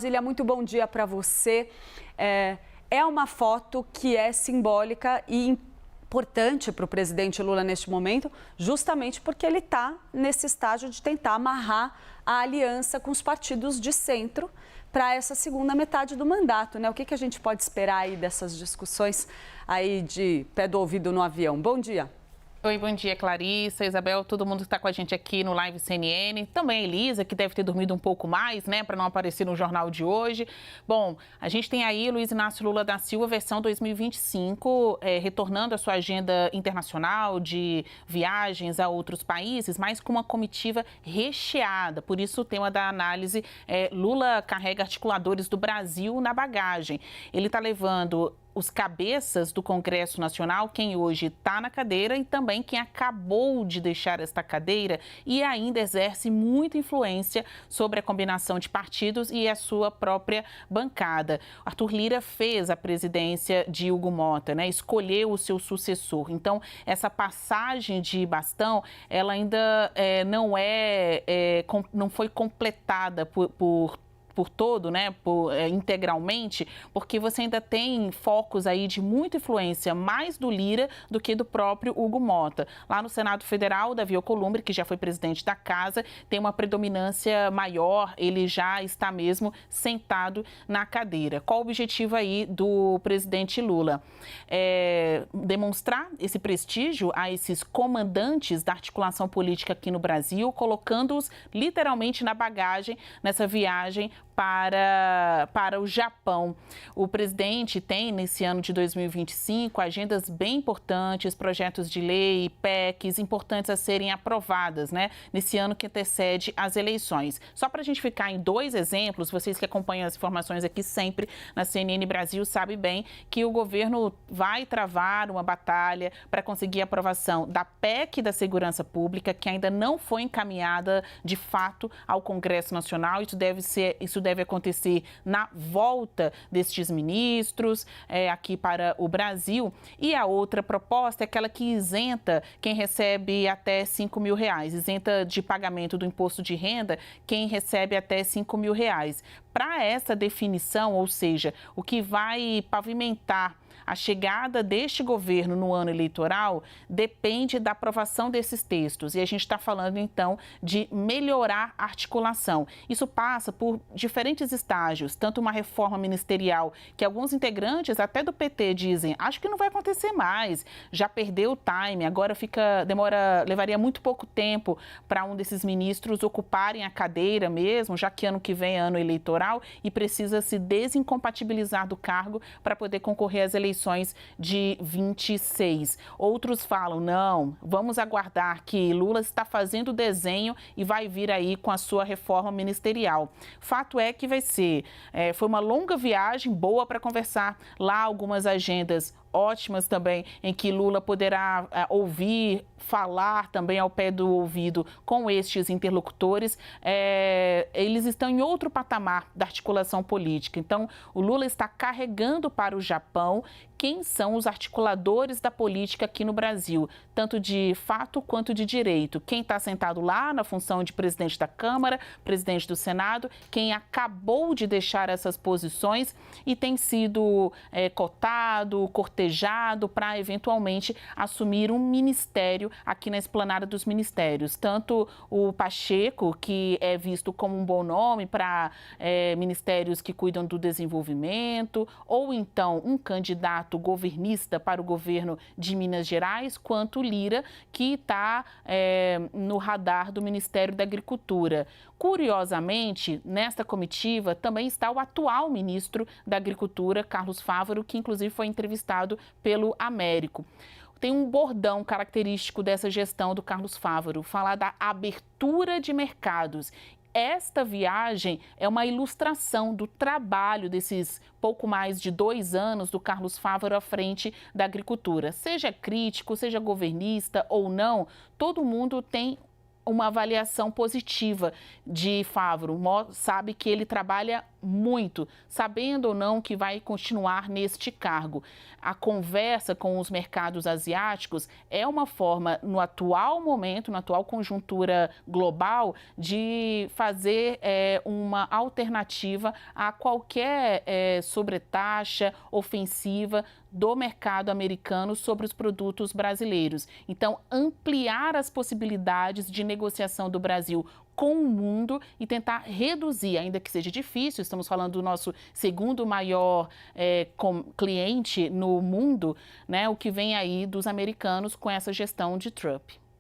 Brasília, muito bom dia para você. É uma foto que é simbólica e importante para o presidente Lula neste momento, justamente porque ele está nesse estágio de tentar amarrar a aliança com os partidos de centro para essa segunda metade do mandato, né? O que a gente pode esperar aí dessas discussões aí de pé do ouvido no avião? Bom dia. Oi, bom dia, Clarissa, Isabel, todo mundo que está com a gente aqui no Live CNN. Também a Elisa, que deve ter dormido um pouco mais, né, para não aparecer no jornal de hoje. Bom, a gente tem aí Luiz Inácio Lula da Silva, versão 2025, retornando à sua agenda internacional de viagens a outros países, mas com uma comitiva recheada. Por isso, o tema da análise é Lula carrega articuladores do Brasil na bagagem. Ele está levando os cabeças do Congresso Nacional, quem hoje está na cadeira e também quem acabou de deixar esta cadeira e ainda exerce muita influência sobre a combinação de partidos e a sua própria bancada. Arthur Lira fez a presidência de Hugo Mota, né? Escolheu o seu sucessor. Então, essa passagem de bastão, ela ainda não foi completada por todo, né, integralmente, porque você ainda tem focos aí de muita influência mais do Lira do que do próprio Hugo Mota. Lá no Senado Federal, Davi Alcolumbre, que já foi presidente da casa, tem uma predominância maior, ele já está mesmo sentado na cadeira. Qual o objetivo aí do presidente Lula? Demonstrar esse prestígio a esses comandantes da articulação política aqui no Brasil, colocando-os literalmente na bagagem nessa viagem para o Japão. O presidente tem, nesse ano de 2025, agendas bem importantes, projetos de lei, PECs, importantes a serem aprovadas, né? Nesse ano que antecede as eleições. Só para a gente ficar em dois exemplos, vocês que acompanham as informações aqui sempre na CNN Brasil sabem bem que o governo vai travar uma batalha para conseguir a aprovação da PEC da Segurança Pública, que ainda não foi encaminhada de fato ao Congresso Nacional. Isso deve acontecer na volta destes ministros aqui para o Brasil. E a outra proposta é aquela que isenta quem recebe até R$5 mil, isenta de pagamento do imposto de renda quem recebe até R$5 mil. Para essa definição, ou seja, o que vai pavimentar a chegada deste governo no ano eleitoral depende da aprovação desses textos. E a gente está falando, então, de melhorar a articulação. Isso passa por diferentes estágios, tanto uma reforma ministerial, que alguns integrantes, até do PT, dizem, acho que não vai acontecer mais, já perdeu o time, agora levaria muito pouco tempo para um desses ministros ocuparem a cadeira mesmo, já que ano que vem é ano eleitoral e precisa se desincompatibilizar do cargo para poder concorrer às eleições de 26. Outros falam, não, vamos aguardar que Lula está fazendo o desenho e vai vir aí com a sua reforma ministerial. Fato é que foi uma longa viagem, boa para conversar lá, algumas agendas ótimas também, em que Lula poderá ouvir, falar também ao pé do ouvido com estes interlocutores. Eles estão em outro patamar da articulação política. Então, o Lula está carregando para o Japão quem são os articuladores da política aqui no Brasil, tanto de fato quanto de direito. Quem está sentado lá na função de presidente da Câmara, presidente do Senado, quem acabou de deixar essas posições e tem sido cotado, cortejado para eventualmente assumir um ministério aqui na Esplanada dos Ministérios. Tanto o Pacheco, que é visto como um bom nome para ministérios que cuidam do desenvolvimento, ou então um candidato governista para o governo de Minas Gerais, quanto Lira, que está no radar do Ministério da Agricultura. Curiosamente, nesta comitiva também está o atual ministro da Agricultura, Carlos Fávaro, que inclusive foi entrevistado pelo Américo. Tem um bordão característico dessa gestão do Carlos Fávaro, falar da abertura de mercados. Esta viagem é uma ilustração do trabalho desses pouco mais de 2 anos do Carlos Fávaro à frente da agricultura. Seja crítico, seja governista ou não, todo mundo tem uma avaliação positiva de Fávaro. Sabe que ele trabalha muito, sabendo ou não que vai continuar neste cargo. A conversa com os mercados asiáticos é uma forma, no atual momento, na atual conjuntura global, de fazer uma alternativa a qualquer sobretaxa ofensiva do mercado americano sobre os produtos brasileiros. Então, ampliar as possibilidades de negociação do Brasil com o mundo e tentar reduzir, ainda que seja difícil, estamos falando do nosso segundo maior cliente no mundo, né, o que vem aí dos americanos com essa gestão de Trump.